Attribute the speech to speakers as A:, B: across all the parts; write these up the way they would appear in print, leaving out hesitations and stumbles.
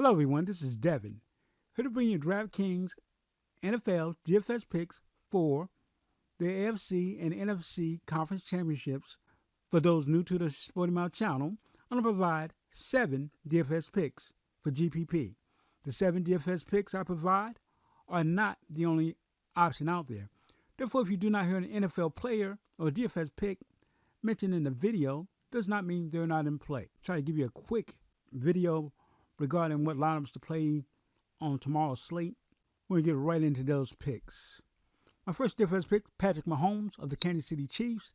A: Hello, everyone. This is Devin, here to bring you DraftKings NFL DFS picks for the AFC and NFC Conference Championships. For those new to the Sporting Mouth channel, I'm going to provide 7 DFS picks for GPP. The 7 DFS picks I provide are not the only option out there. Therefore, if you do not hear an NFL player or DFS pick mentioned in the video, does not mean they're not in play. Try to give you a quick video regarding what lineups to play on tomorrow's slate. We're going to get right into those picks. My first DFS pick, Patrick Mahomes of the Kansas City Chiefs.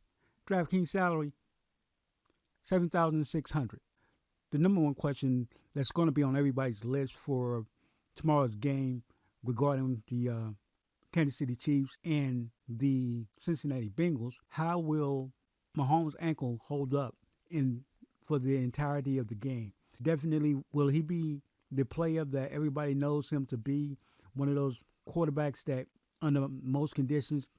A: DraftKings salary, $7,600. The number one question that's going to be on everybody's list for tomorrow's game regarding the Kansas City Chiefs and the Cincinnati Bengals, how will Mahomes' ankle hold up for the entirety of the game? Definitely, will he be the player that everybody knows him to be, one of those quarterbacks that under most conditions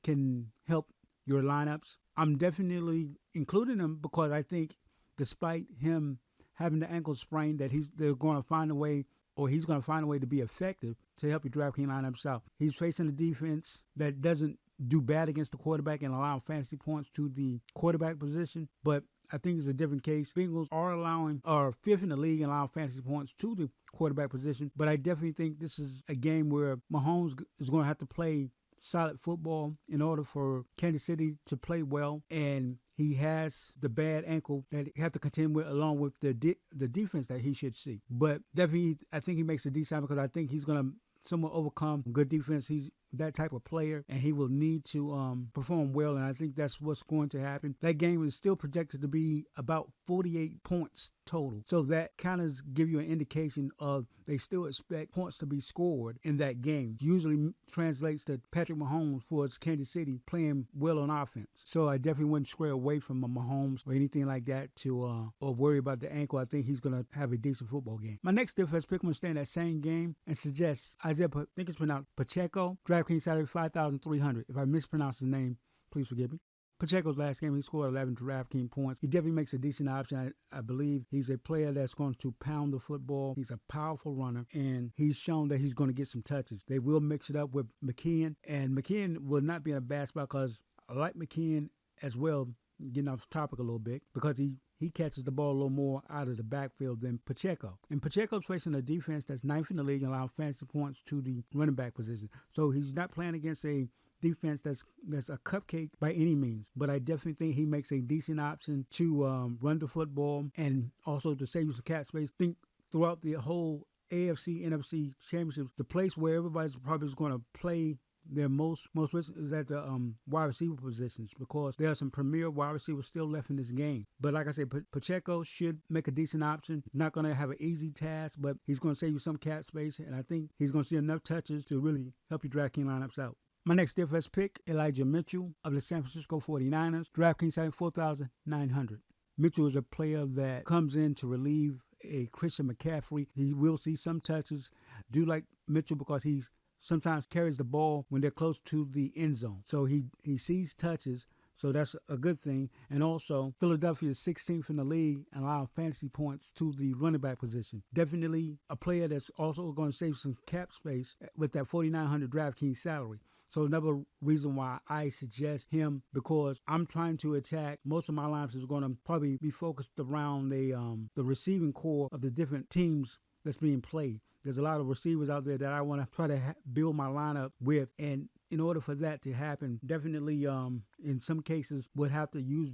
A: can help your lineups? I'm definitely including him because I think despite him having the ankle sprain, that they're going to find a way, or he's going to find a way to be effective to help your DraftKings lineups out. He's facing a defense that doesn't do bad against the quarterback and allow fantasy points to the quarterback position, but I think it's a different case. Bengals are fifth in the league and allowing fantasy points to the quarterback position, but I definitely think this is a game where Mahomes is going to have to play solid football in order for Kansas City to play well, and he has the bad ankle that he have to contend with along with the defense that he should see. But definitely, I think he makes a decent because I think he's going to somewhat overcome good defense. He's that type of player, and he will need to perform well, and I think that's what's going to happen. That game is still projected to be about 48 points total, so that kind of give you an indication of they still expect points to be scored in that game. Usually translates to Patrick Mahomes for his Kansas City playing well on offense. So I definitely wouldn't square away from Mahomes or anything like that to or worry about the ankle. I think he's going to have a decent football game. My next defense pick, I'm going to stay in that same game and suggest Isaiah, I think it's pronounced Pacheco. DraftKings salary $5,300. If I mispronounce his name, please forgive me. Pacheco's last game, he scored 11 DraftKings points. He definitely makes a decent option. I believe he's a player that's going to pound the football. He's a powerful runner, and he's shown that he's going to get some touches. They will mix it up with McKinnon, and McKinnon will not be in a bad spot because I like McKinnon as well, getting off topic a little bit, because he catches the ball a little more out of the backfield than Pacheco. And Pacheco's facing a defense that's 9th in the league and allowing fantasy points to the running back position. So he's not playing against a defense that's a cupcake by any means. But I definitely think he makes a decent option to run the football and also to save you some cap space. Think throughout the whole AFC, NFC championships, the place where everybody's probably going to play their most is at the wide receiver positions, because there are some premier wide receivers still left in this game. But like I said, Pacheco should make a decent option. Not going to have an easy task, but he's going to save you some cap space, and I think he's going to see enough touches to really help your DraftKings lineups out. My next DFS pick, Elijah Mitchell of the San Francisco 49ers. DraftKings salary $4,900. Mitchell is a player that comes in to relieve a Christian McCaffrey. He will see some touches. Do like Mitchell because he's sometimes carries the ball when they're close to the end zone. So he sees touches, so that's a good thing. And also, Philadelphia is 16th in the league and allowing fantasy points to the running back position. Definitely a player that's also going to save some cap space with that $4,900 DraftKings salary. So another reason why I suggest him, because I'm trying to attack, most of my lineups is going to probably be focused around the receiving core of the different teams that's being played. There's a lot of receivers out there that I want to try to build my lineup with, and in order for that to happen, definitely in some cases would have to use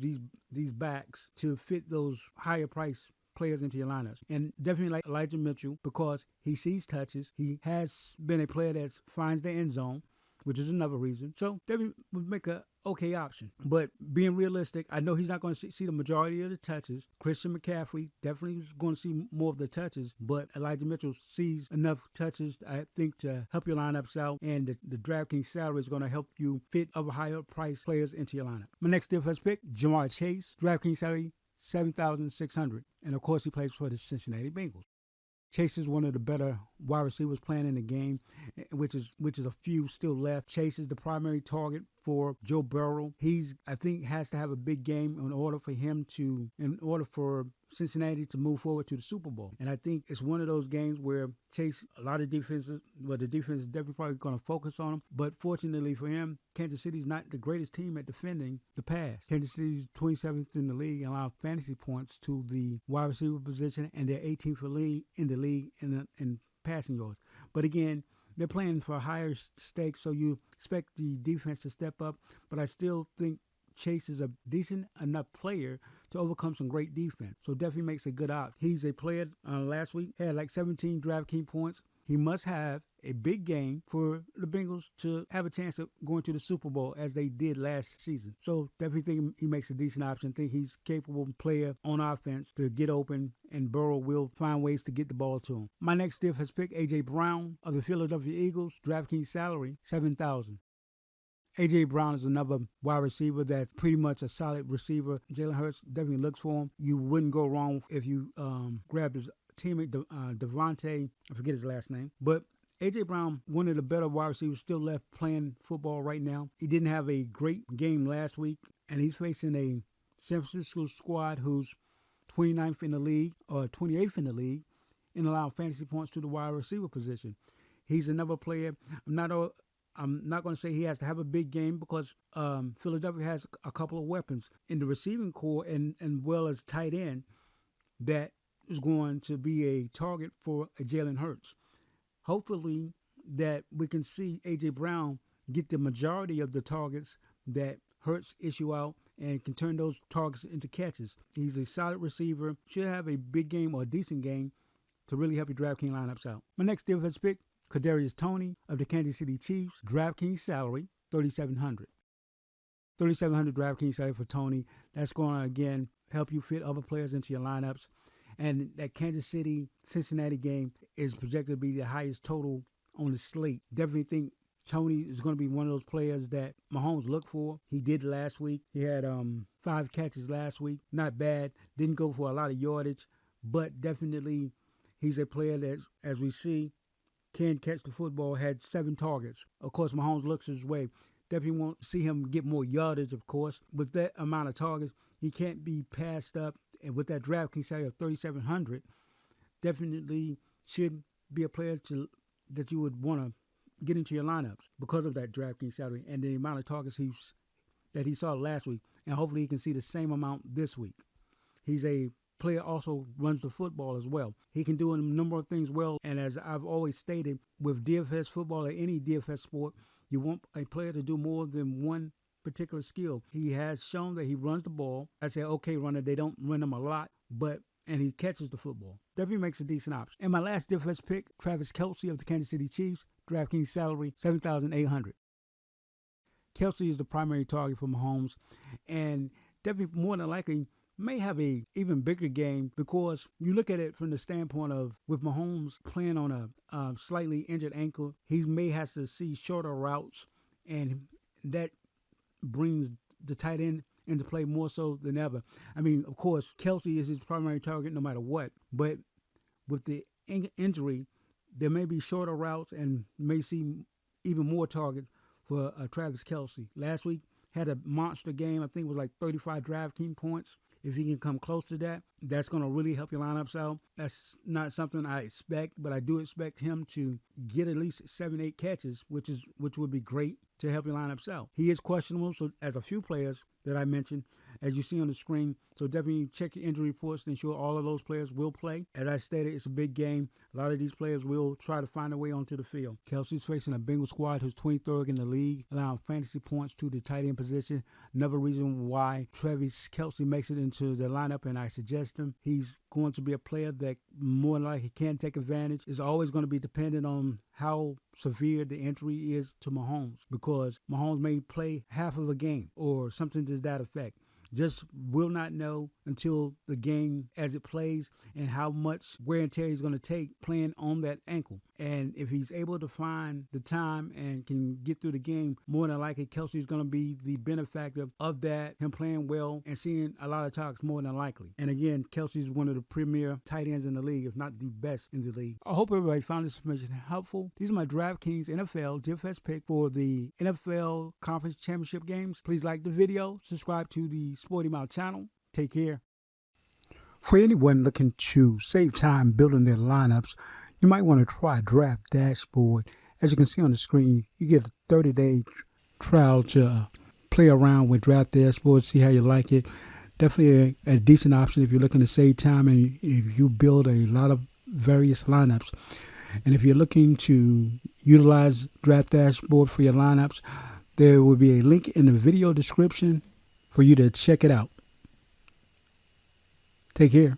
A: these backs to fit those higher price players into your lineups. And definitely like Elijah Mitchell, because he sees touches. He has been a player that finds the end zone, which is another reason. So definitely would make a okay option. But being realistic, I know he's not going to see the majority of the touches. Christian McCaffrey definitely is going to see more of the touches, but Elijah Mitchell sees enough touches, I think, to help your lineups out, and the DraftKings salary is going to help you fit other higher price players into your lineup. My next defense pick, Ja'Marr Chase. DraftKings salary $7,600, and of course he plays for the Cincinnati Bengals. Chase is one of the better wide receivers playing in the game, which is a few still left. Chase is the primary target for Joe Burrow. I think has to have a big game in order for Cincinnati to move forward to the Super Bowl. And I think it's one of those games where Chase, a lot of defenses, well, the defense is definitely probably going to focus on him. But fortunately for him, Kansas City's not the greatest team at defending the pass. Kansas City's 27th in the league and allow fantasy points to the wide receiver position, and they're 18th in the league in passing yards. But again, they're playing for higher stakes, so you expect the defense to step up. But I still think Chase is a decent enough player to overcome some great defense. So definitely makes a good option. He's a player last week, had like 17 DraftKings points. He must have a big game for the Bengals to have a chance of going to the Super Bowl as they did last season. So definitely think he makes a decent option. Think he's a capable player on offense to get open, and Burrow will find ways to get the ball to him. My next DFS pick, A.J. Brown of the Philadelphia Eagles. DraftKings salary, $7,000. A.J. Brown is another wide receiver that's pretty much a solid receiver. Jalen Hurts definitely looks for him. You wouldn't go wrong if you grabbed his teammate Devontae, I forget his last name, but A.J. Brown, one of the better wide receivers still left playing football right now. He didn't have a great game last week, and he's facing a San Francisco squad who's 29th in the league, or 28th in the league, in allowing fantasy points to the wide receiver position. He's another player. I'm not going to say he has to have a big game because Philadelphia has a couple of weapons in the receiving core and well as tight end that is going to be a target for Jalen Hurts. Hopefully that we can see A.J. Brown get the majority of the targets that Hurts issue out and can turn those targets into catches. He's a solid receiver, should have a big game or a decent game to really help your DraftKings lineups out. My next DFS pick, Kadarius Toney of the Kansas City Chiefs. DraftKings salary, $3,700. $3,700 DraftKings salary for Toney. That's going to, again, help you fit other players into your lineups. And that Kansas City-Cincinnati game is projected to be the highest total on the slate. Definitely think Toney is going to be one of those players that Mahomes looked for. He did last week. He had 5 catches last week. Not bad. Didn't go for a lot of yardage. But definitely he's a player that, as we see, can catch the football. Had 7 targets. Of course, Mahomes looks his way. Definitely want to see him get more yardage, of course. With that amount of targets, he can't be passed up. And with that DraftKings salary of $3,700, definitely should be a player that you would want to get into your lineups because of that DraftKings salary and the amount of targets that he saw last week. And hopefully he can see the same amount this week. He's a player also runs the football as well. He can do a number of things well. And as I've always stated, with DFS football or any DFS sport, you want a player to do more than one particular skill. He has shown that he runs the ball. I say, okay, runner, they don't run him a lot, and he catches the football. Definitely makes a decent option. And my last DFS pick, Travis Kelce of the Kansas City Chiefs. DraftKings salary, $7,800. Kelce is the primary target for Mahomes, and definitely more than likely may have a even bigger game because you look at it from the standpoint of with Mahomes playing on a slightly injured ankle, he may have to see shorter routes, and that brings the tight end into play more so than ever. I mean, of course, Kelce is his primary target no matter what, but with the injury, there may be shorter routes and may see even more target for Travis Kelce. Last week, had a monster game. I think it was like 35 DraftKings points. If he can come close to that, that's going to really help your lineups out. That's not something I expect, but I do expect him to get at least 7-8 catches, which would be great to help your lineups out. He is questionable, so as a few players that I mentioned, as you see on the screen. So definitely check your injury reports to ensure all of those players will play. As I stated, it's a big game. A lot of these players will try to find a way onto the field. Kelce's facing a Bengals squad who's 23rd in the league, allowing fantasy points to the tight end position. Another reason why Travis Kelce makes it into the lineup, and I suggest him. He's going to be a player that more than likely can take advantage. It's always going to be dependent on how severe the injury is to Mahomes, because Mahomes may play half of a game or something to that effect. Just will not know until the game as it plays and how much wear and tear he's going to take playing on that ankle. And if he's able to find the time and can get through the game, more than likely Kelsey's going to be the benefactor of that, him playing well and seeing a lot of targets more than likely. And again, Kelsey's one of the premier tight ends in the league, if not the best in the league. I hope everybody found this information helpful. These are my DraftKings NFL DFS pick for the NFL Conference Championship games. Please like the video, subscribe to the Sporty Mouth channel. Take care. For anyone looking to save time building their lineups, you might want to try Draft Dashboard. As you can see on the screen, you get a 30-day trial to play around with Draft Dashboard, see how you like it. Definitely a decent option if you're looking to save time and if you build a lot of various lineups. And if you're looking to utilize Draft Dashboard for your lineups, there will be a link in the video description for you to check it out. Take care.